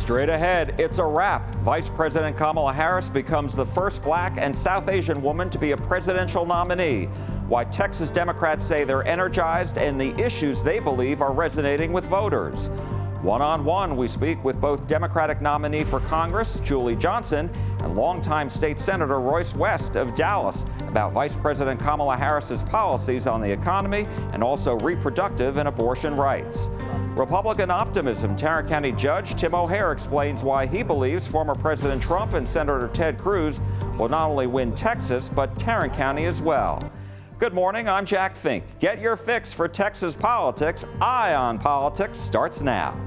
Straight ahead, it's a wrap. Vice President Kamala Harris becomes the first Black and South Asian woman to be a presidential nominee. Why Texas Democrats say they're energized and the issues they believe are resonating with voters. One-on-one, we speak with both Democratic nominee for Congress, Julie Johnson, and longtime state senator Royce West of Dallas about Vice President Kamala Harris's policies on the economy and also reproductive and abortion rights. Republican optimism. Tarrant County Judge Tim O'Hare explains why he believes former President Trump and Senator Ted Cruz will not only win Texas, but Tarrant County as well. Good morning, I'm Jack Fink. Get your fix for Texas politics. Eye on Politics starts now.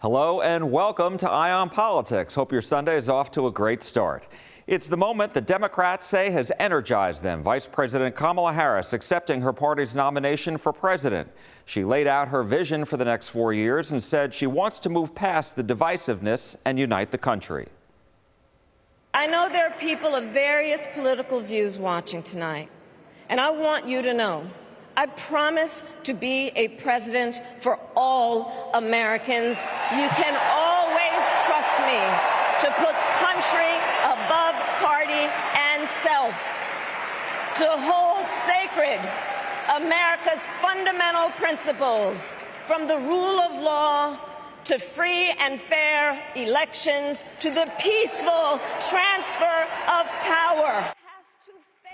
Hello and welcome to Eye on Politics. Hope your Sunday is off to a great start. It's the moment the Democrats say has energized them. Vice President Kamala Harris accepting her party's nomination for president. She laid out her vision for the next 4 years and said she wants to move past the divisiveness and unite the country. I know there are people of various political views watching tonight, and I want you to know I promise to be a president for all Americans. You can always trust me to put country above party and self, to hold sacred America's fundamental principles, from the rule of law to free and fair elections to the peaceful transfer of power.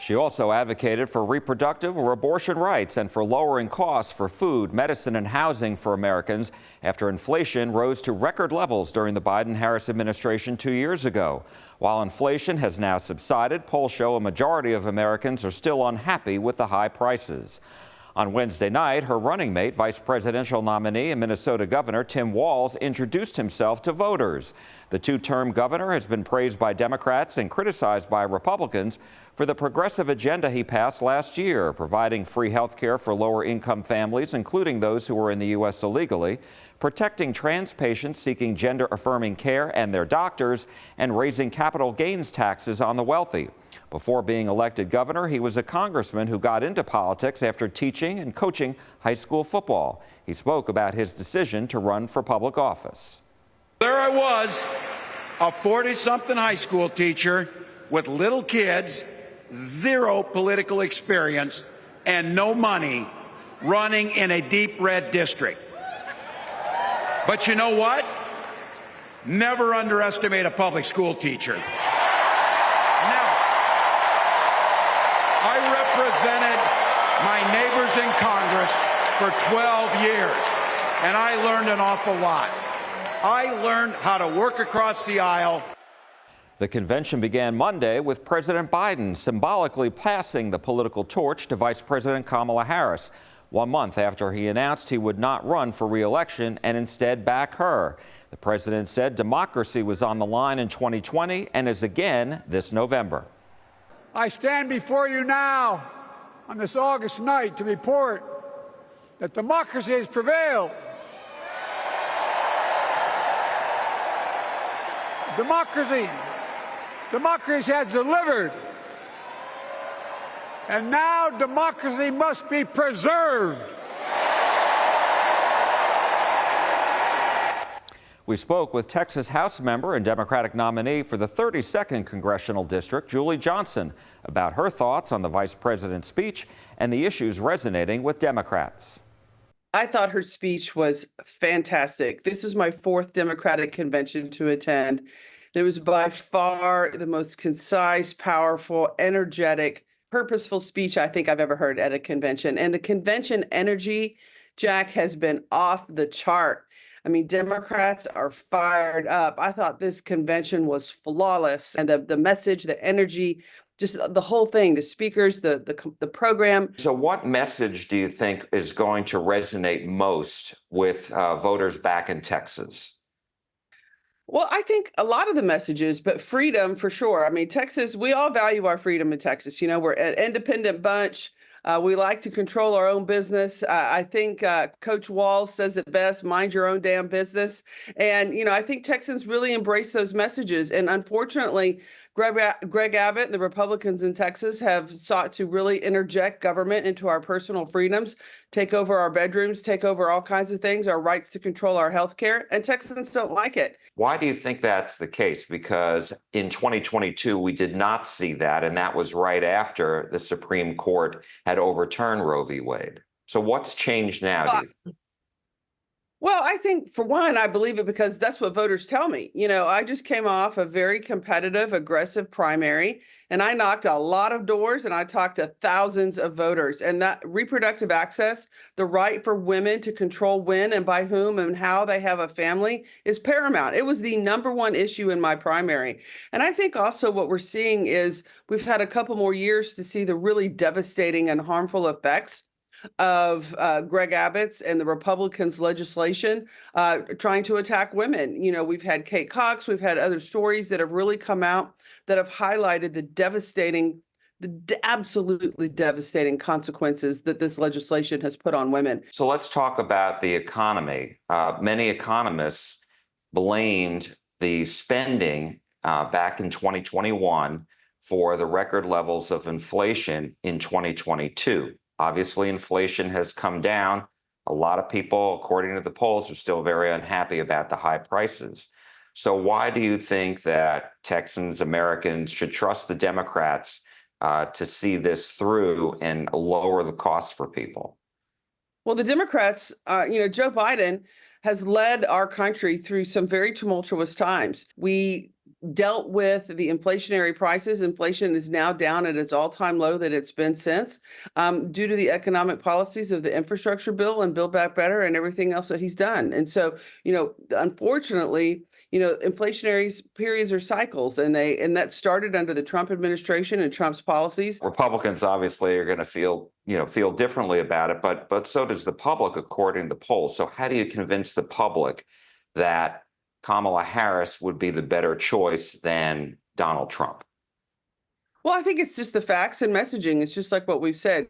She also advocated for reproductive or abortion rights and for lowering costs for food, medicine, and housing for Americans after inflation rose to record levels during the Biden-Harris administration 2 years ago. While inflation has now subsided, polls show a majority of Americans are still unhappy with the high prices. On Wednesday night, her running mate, vice presidential nominee and Minnesota Governor Tim Walz, introduced himself to voters. The two-term governor has been praised by Democrats and criticized by Republicans for the progressive agenda he passed last year, providing free health care for lower-income families, including those who are in the U.S. illegally, protecting trans patients seeking gender-affirming care and their doctors, and raising capital gains taxes on the wealthy. Before being elected governor, he was a congressman who got into politics after teaching and coaching high school football. He spoke about his decision to run for public office. There I was, a 40-something high school teacher with little kids, zero political experience, and no money, running in a deep red district. But you know what? Never underestimate a public school teacher. Never. I represented my neighbors in Congress for 12 years, and I learned an awful lot. I learned how to work across the aisle. The convention began Monday with President Biden symbolically passing the political torch to Vice President Kamala Harris, 1 month after he announced he would not run for re-election and instead back her. The president said democracy was on the line in 2020 and is again this November. I stand before you now on this August night to report that democracy has prevailed. Democracy has delivered. And now democracy must be preserved. We spoke with Texas House member and Democratic nominee for the 32nd Congressional District, Julie Johnson, about her thoughts on the vice president's speech and the issues resonating with Democrats. I thought her speech was fantastic. This is my 4th Democratic convention to attend. It was by far the most concise, powerful, energetic, purposeful speech I think I've ever heard at a convention. And the convention energy, Jack, has been off the chart. I mean, Democrats are fired up. I thought this convention was flawless. And the message, the energy, just the whole thing, the speakers, the program. So what message do you think is going to resonate most with voters back in Texas? Well, I think a lot of the messages, but freedom for sure. I mean, Texas, we all value our freedom in Texas. You know, we're an independent bunch. We like to control our own business. I think Coach Walls says it best, mind your own damn business. And, I think Texans really embrace those messages. And unfortunately, Greg Abbott and the Republicans in Texas have sought to really interject government into our personal freedoms, take over our bedrooms, take over all kinds of things, our rights to control our health care. And Texans don't like it. Why do you think that's the case? Because in 2022, we did not see that. And that was right after the Supreme Court had overturned Roe v. Wade. So what's changed now? Do you think? Well, I think for one, I believe it because that's what voters tell me. I just came off a very competitive, aggressive primary, and I knocked a lot of doors and I talked to thousands of voters. And that reproductive access, the right for women to control when and by whom and how they have a family, is paramount. It was the number one issue in my primary. And I think also what we're seeing is we've had a couple more years to see the really devastating and harmful effects of Greg Abbott's and the Republicans' legislation trying to attack women. We've had Kate Cox, we've had other stories that have really come out that have highlighted the absolutely devastating consequences that this legislation has put on women. So let's talk about the economy. Many economists blamed the spending back in 2021 for the record levels of inflation in 2022. Obviously, inflation has come down. A lot of people, according to the polls, are still very unhappy about the high prices. So why do you think that Texans, Americans should trust the Democrats to see this through and lower the cost for people? Well, the Democrats, Joe Biden has led our country through some very tumultuous times. We dealt with the inflationary prices. Inflation is now down at its all-time low that it's been since, due to the economic policies of the infrastructure bill and Build Back Better and everything else that he's done. And so, unfortunately, inflationary periods are cycles, and that started under the Trump administration and Trump's policies. Republicans obviously are going to feel differently about it, but so does the public, according to the polls. So how do you convince the public that Kamala Harris would be the better choice than Donald Trump? Well, I think it's just the facts and messaging. It's just like what we've said.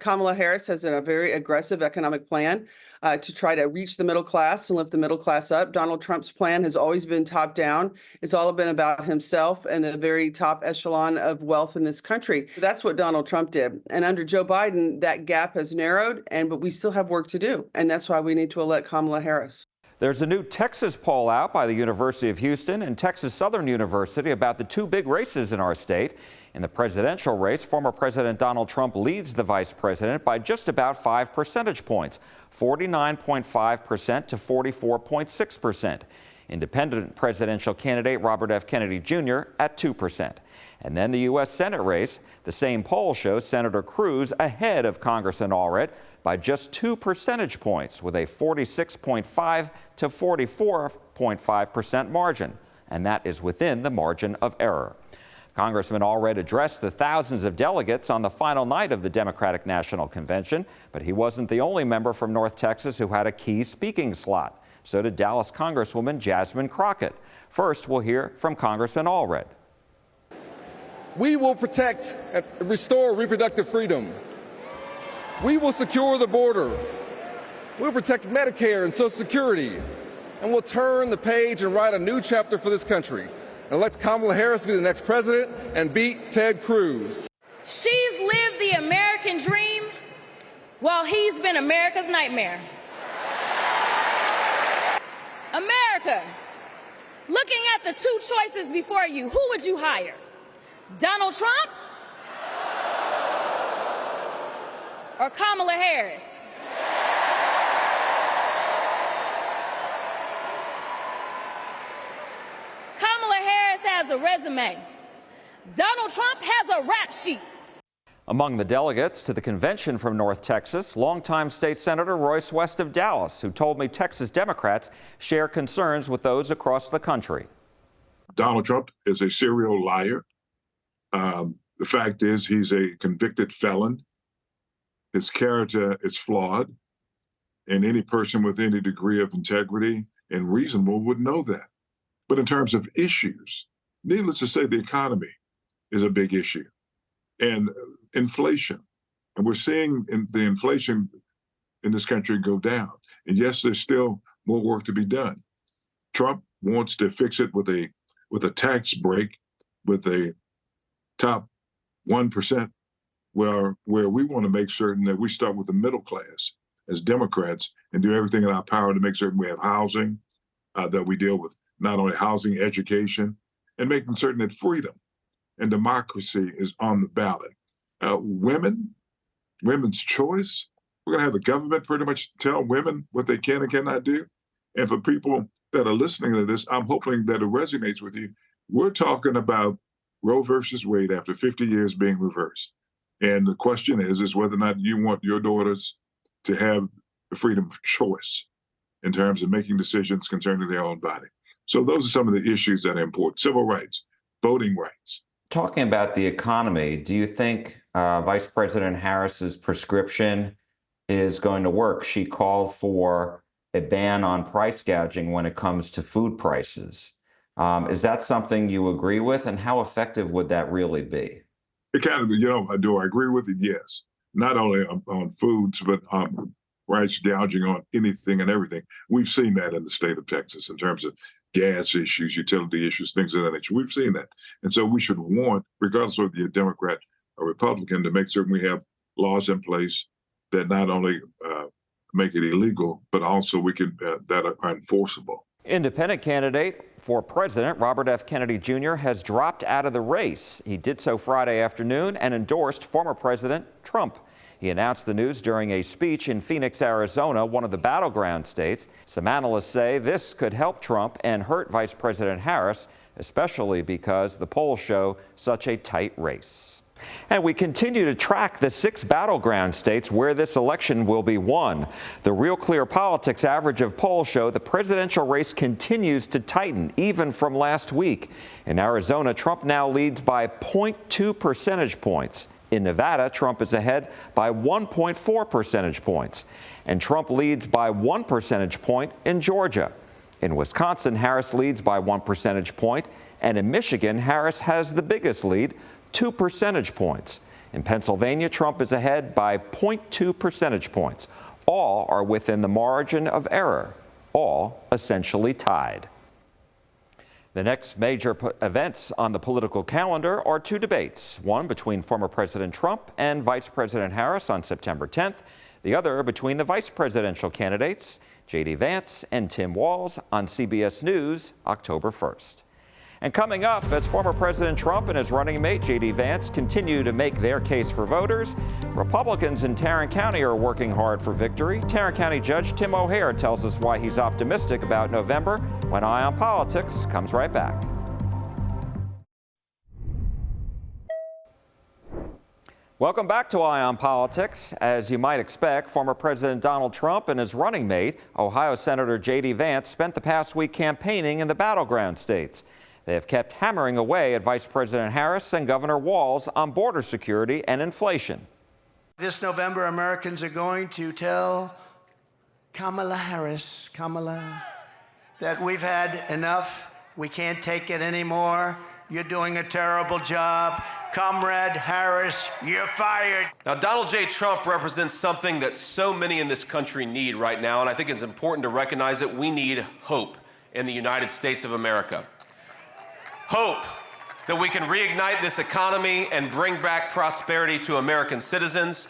Kamala Harris has a very aggressive economic plan to try to reach the middle class and lift the middle class up. Donald Trump's plan has always been top down. It's all been about himself and the very top echelon of wealth in this country. That's what Donald Trump did. And under Joe Biden, that gap has narrowed, but we still have work to do. And that's why we need to elect Kamala Harris. There's a new Texas poll out by the University of Houston and Texas Southern University about the two big races in our state. In the presidential race, former President Donald Trump leads the vice president by just about 5 percentage points, 49.5% to 44.6%. Independent presidential candidate Robert F. Kennedy Jr. at 2%. And then the U.S. Senate race, the same poll shows Senator Cruz ahead of Congressman Allred by just 2 percentage points with a 46.5 to 44.5% margin. And that is within the margin of error. Congressman Allred addressed the thousands of delegates on the final night of the Democratic National Convention, but he wasn't the only member from North Texas who had a key speaking slot. So did Dallas Congresswoman Jasmine Crockett. First, we'll hear from Congressman Allred. We will protect and restore reproductive freedom. We will secure the border. We'll protect Medicare and Social Security. And we'll turn the page and write a new chapter for this country. And elect Kamala Harris to be the next president and beat Ted Cruz. She's lived the American dream while he's been America's nightmare. America, looking at the two choices before you, who would you hire? Donald Trump or Kamala Harris? Kamala Harris has a resume. Donald Trump has a rap sheet. Among the delegates to the convention from North Texas, longtime state senator Royce West of Dallas, who told me Texas Democrats share concerns with those across the country. Donald Trump is a serial liar. The fact is he's a convicted felon. His character is flawed, and any person with any degree of integrity and reasonable would know that. But in terms of issues, needless to say, the economy is a big issue. And inflation. And we're seeing the inflation in this country go down. And yes, there's still more work to be done. Trump wants to fix it with a tax break, with a top 1%, where we want to make certain that we start with the middle class as Democrats and do everything in our power to make certain we have housing, that we deal with not only housing, education, and making certain that freedom and democracy is on the ballot. Women's choice. We're going to have the government pretty much tell women what they can and cannot do. And for people that are listening to this, I'm hoping that it resonates with you. We're talking about Roe versus Wade after 50 years being reversed. And the question is whether or not you want your daughters to have the freedom of choice in terms of making decisions concerning their own body. So those are some of the issues that are important. Civil rights, voting rights. Talking about the economy, do you think Vice President Harris's prescription is going to work? She called for a ban on price gouging when it comes to food prices. Is that something you agree with, and how effective would that really be? It kind of, do I agree with it? Yes. Not only on foods, but price gouging on anything and everything. We've seen that in the state of Texas in terms of gas issues, utility issues, things of that nature. We've seen that. And so we should want, regardless of whether you're a Democrat or Republican, to make certain we have laws in place that not only make it illegal, but also that are enforceable. Independent candidate for president Robert F. Kennedy Jr. has dropped out of the race. He did so Friday afternoon and endorsed former President Trump. He announced the news during a speech in Phoenix, Arizona, one of the battleground states. Some analysts say this could help Trump and hurt Vice President Harris, especially because the polls show such a tight race. And we continue to track the 6 battleground states where this election will be won. The Real Clear Politics average of polls show the presidential race continues to tighten, even from last week. In Arizona, Trump now leads by 0.2 percentage points. In Nevada, Trump is ahead by 1.4 percentage points. And Trump leads by 1 percentage point in Georgia. In Wisconsin, Harris leads by 1 percentage point. And in Michigan, Harris has the biggest lead, 2 percentage points. In Pennsylvania, Trump is ahead by 0.2 percentage points. All are within the margin of error, all essentially tied. The next major events on the political calendar are 2 debates, one between former President Trump and Vice President Harris on September 10th, the other between the vice presidential candidates, J.D. Vance and Tim Walz, on CBS News October 1st. And coming up, as former President Trump and his running mate, J.D. Vance, continue to make their case for voters, Republicans in Tarrant County are working hard for victory. Tarrant County Judge Tim O'Hare tells us why he's optimistic about November when Eye on Politics comes right back. Welcome back to Eye on Politics. As you might expect, former President Donald Trump and his running mate, Ohio Senator J.D. Vance, spent the past week campaigning in the battleground states. They have kept hammering away at Vice President Harris and Governor Walz on border security and inflation. This November, Americans are going to tell Kamala Harris, that we've had enough. We can't take it anymore. You're doing a terrible job. Comrade Harris, you're fired. Now, Donald J. Trump represents something that so many in this country need right now, and I think it's important to recognize that we need hope in the United States of America. Hope that we can reignite this economy and bring back prosperity to American citizens.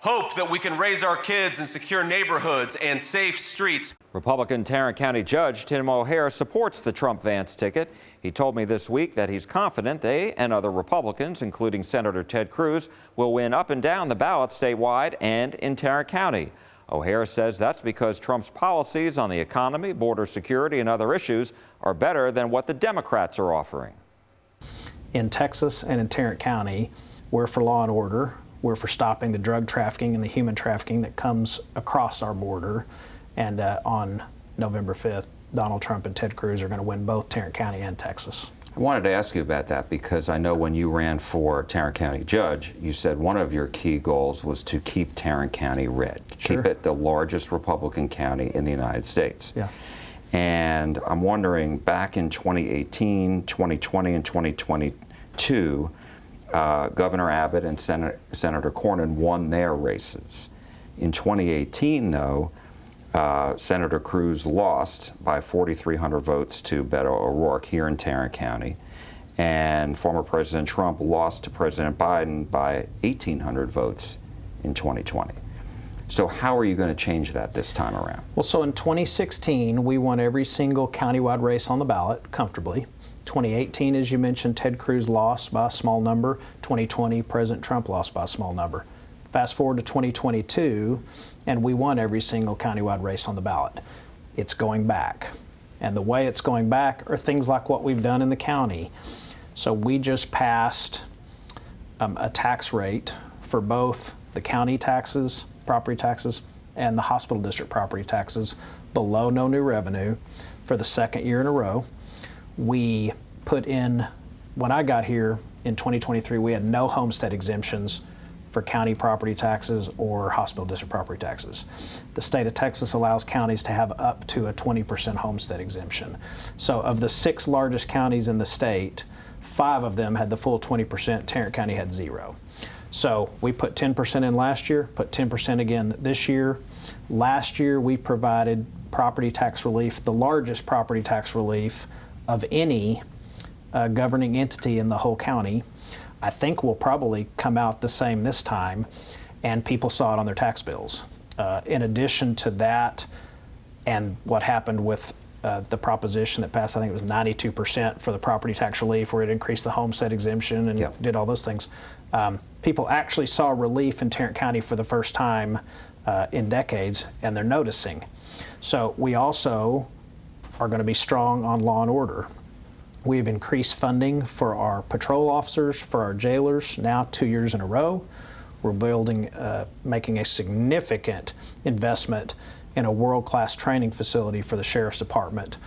Hope that we can raise our kids in secure neighborhoods and safe streets. Republican Tarrant County Judge Tim O'Hare supports the Trump-Vance ticket. He told me this week that he's confident they and other Republicans, including Senator Ted Cruz, will win up and down the ballot statewide and in Tarrant County. O'Hare says that's because Trump's policies on the economy, border security, and other issues are better than what the Democrats are offering. In Texas and in Tarrant County, we're for law and order. We're for stopping the drug trafficking and the human trafficking that comes across our border. And on November 5th, Donald Trump and Ted Cruz are going to win both Tarrant County and Texas. I wanted to ask you about that because I know when you ran for Tarrant County Judge, you said one of your key goals was to keep Tarrant County red, Sure. keep it the largest Republican county in the United States. Yeah. And I'm wondering, back in 2018, 2020, and 2022, Governor Abbott and Senator Cornyn won their races. In 2018, though, Senator Cruz lost by 4,300 votes to Beto O'Rourke here in Tarrant County, and former President Trump lost to President Biden by 1,800 votes in 2020. So how are you going to change that this time around? Well, so in 2016, we won every single countywide race on the ballot comfortably. 2018, as you mentioned, Ted Cruz lost by a small number. 2020, President Trump lost by a small number. Fast forward to 2022, and we won every single countywide race on the ballot. It's going back. And the way it's going back are things like what we've done in the county. So we just passed a tax rate for both the county taxes, property taxes, and the hospital district property taxes below no new revenue for the second year in a row. We put in, when I got here in 2023, we had no homestead exemptions for county property taxes or hospital district property taxes. The state of Texas allows counties to have up to a 20% homestead exemption. So of the 6 largest counties in the state, 5 of them had the full 20%, Tarrant County had 0. So we put 10% in last year, put 10% again this year. Last year we provided property tax relief, the largest property tax relief of any governing entity in the whole county. I think we'll probably come out the same this time, and people saw it on their tax bills. In addition to that, and what happened with the proposition that passed, I think it was 92% for the property tax relief, where it increased the homestead exemption and did all those things. People actually saw relief in Tarrant County for the first time in decades, and they're noticing. So we also are going to be strong on law and order. We've increased funding for our patrol officers, for our jailers, now 2 years in a row. We're building, making a significant investment in a world-class training facility for the Sheriff's Department.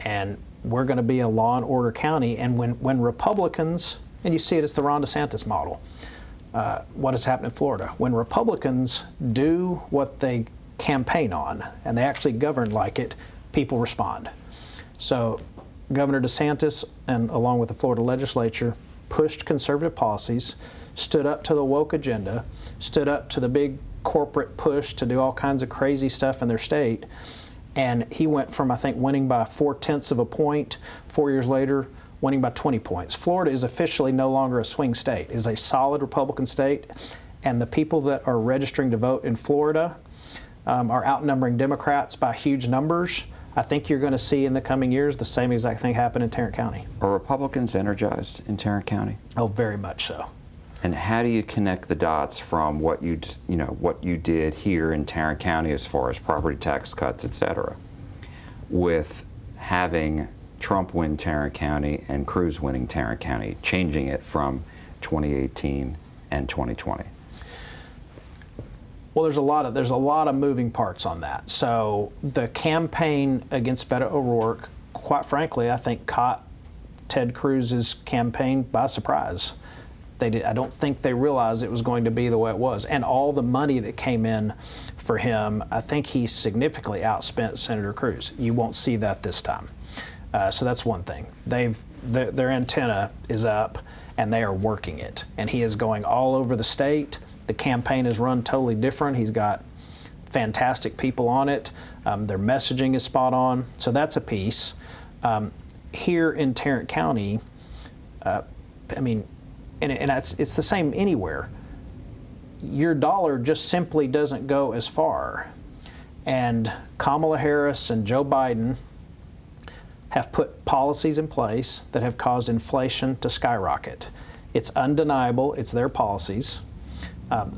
And we're going to be a law and order county. And when Republicans, and you see it as the Ron DeSantis model, what has happened in Florida, when Republicans do what they campaign on and they actually govern like it, people respond. So Governor DeSantis, and along with the Florida legislature, pushed conservative policies, stood up to the woke agenda, stood up to the big corporate push to do all kinds of crazy stuff in their state. And he went from, I think, winning by 0.4 of a point, 4 years later, winning by 20 points. Florida is officially no longer a swing state. It is a solid Republican state. And the people that are registering to vote in Florida are outnumbering Democrats by huge numbers. I think you're going to see in the coming years the same exact thing happen in Tarrant County. Are Republicans energized in Tarrant County? Oh, very much so. And how do you connect the dots from what you did here in Tarrant County as far as property tax cuts, et cetera, with having Trump win Tarrant County and Cruz winning Tarrant County, changing it from 2018 and 2020? Well, there's a lot of moving parts on that. So the campaign against Beto O'Rourke, quite frankly, I think caught Ted Cruz's campaign by surprise. I don't think they realized it was going to be the way it was. And all the money that came in for him, I think he significantly outspent Senator Cruz. You won't see that this time. So that's one thing. Their antenna is up, and they are working it. And he is going all over the state. The campaign is run totally different. He's got fantastic people on it. Their messaging is spot on. So that's a piece. Here in Tarrant County, and it's the same anywhere. Your dollar just simply doesn't go as far. And Kamala Harris and Joe Biden have put policies in place that have caused inflation to skyrocket. It's undeniable. It's their policies.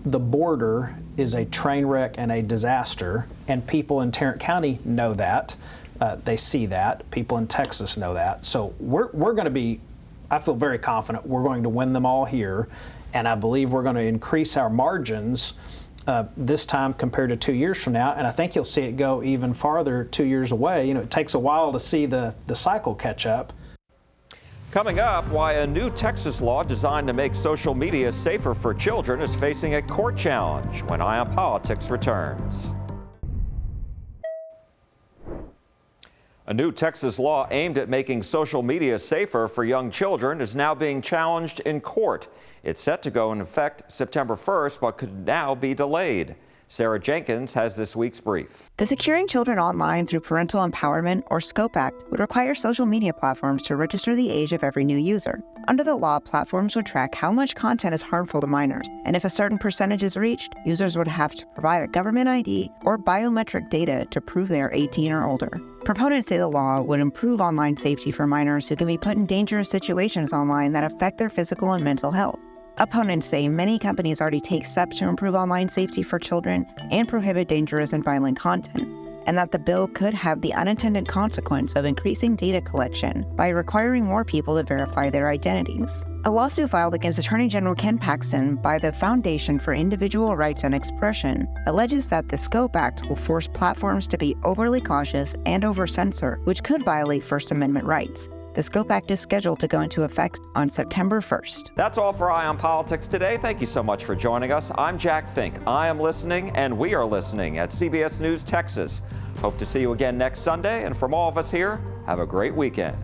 The border is a train wreck and a disaster, and people in Tarrant County know that. They see that. People in Texas know that. So we're going to be, I feel very confident we're going to win them all here, and I believe we're going to increase our margins this time compared to 2 years from now, and I think you'll see it go even farther 2 years away. It takes a while to see the cycle catch up. Coming up, why a new Texas law designed to make social media safer for children is facing a court challenge when Eye on Politics returns. A new Texas law aimed at making social media safer for young children is now being challenged in court. It's set to go into effect September 1st, but could now be delayed. Sarah Jenkins has this week's brief. The Securing Children Online Through Parental Empowerment, or SCOPE Act, would require social media platforms to register the age of every new user. Under the law, platforms would track how much content is harmful to minors, and if a certain percentage is reached, users would have to provide a government ID or biometric data to prove they are 18 or older. Proponents say the law would improve online safety for minors who can be put in dangerous situations online that affect their physical and mental health. Opponents say many companies already take steps to improve online safety for children and prohibit dangerous and violent content, and that the bill could have the unintended consequence of increasing data collection by requiring more people to verify their identities. A lawsuit filed against Attorney General Ken Paxton by the Foundation for Individual Rights and Expression alleges that the SCOPE Act will force platforms to be overly cautious and over-censor, which could violate First Amendment rights. The SCOPE Act is scheduled to go into effect on September 1st. That's all for Eye on Politics today. Thank you so much for joining us. I'm Jack Fink. I am listening, and we are listening at CBS News Texas. Hope to see you again next Sunday. And from all of us here, have a great weekend.